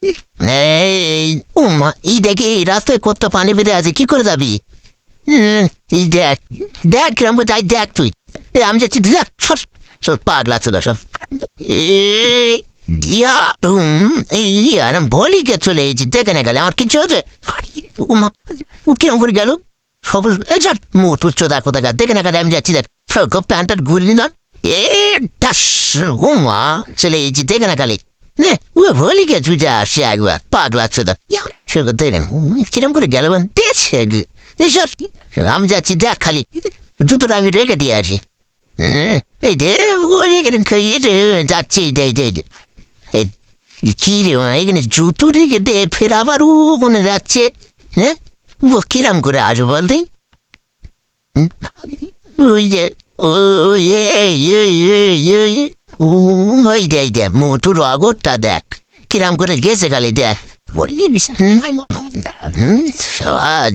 এই উমা এই দেখে এই রাস্তায় কত পানি বেড়ে আছে, কি করে যাবি? এই দেখ, দেখ কিরম করে যাই, দেখ তুই। আমি যাচ্ছি, দেখ সব সব পাগলা চলে সব। এই দিয়া এই আর বলি কে চলে এসেছি, দেখে না গেলে আমার কিছু হচ্ছে? উমা কিরম করে গেল সব। এই যা মোট উচ্চ দেখো দেখা, দেখে না গেলে আমি যাচ্ছি, দেখ সব প্যান্টার ঘুরলি না। এ টাস উমা চলে এসেছি, দেখে না গেলে নে ও ভুলি গে তুই যা আসি একবার পাগলা চোদা। সেগুলো দেখেন কিরম করে গেল দেখছে এইসব। আমি যাচ্ছি, দেখ খালি জুতোটা আমি রেখে দিয়ে আসি। এই দে এখানে খাইয়ে যাচ্ছি, কি রে এখানে জুতো রেখে দে, ফের আবার ও মনে যাচ্ছে। হ্যাঁ ও কিরাম করে আসবো বলতে? ওই যে ওই ওই দে মোটুর অগরটা দেখ কিরাম করে গেছে খালি দেখ।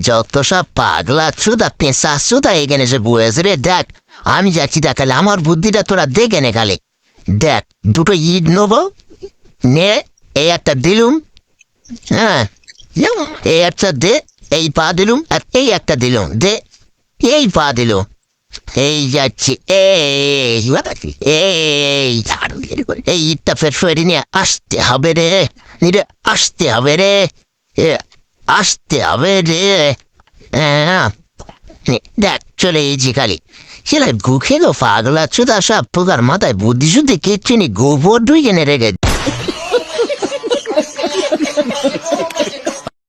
যত সব পাগলা চুদা পেঁচা চুদা এখানে সে বয়েছে রে। দেখ আমি যাচ্ছি, দেখালে আমার বুদ্ধিটা তোরা দেখে নে খালি। দেখ দুটো ইট নেবো, নে এই একটা দিলুম, হ্যাঁ এই একটা দে, এই পা দিলুম, আর এই একটা দিলুম দে, এই পা দিলুম, এই যাচ্ছি, এই ইটটা ফের সরি নিয়ে আসতে হবে রে, আসতে হবে রে, আসতে হবে রে। হ্যাঁ দেখ চলে এসেছি খালি। সেটা গুখে গো পাগলা চুদা সব পোকার মাথায় বুদ্ধি শুদ্ধি কিচ্ছু নি, গোবর দুই জেনে রেখে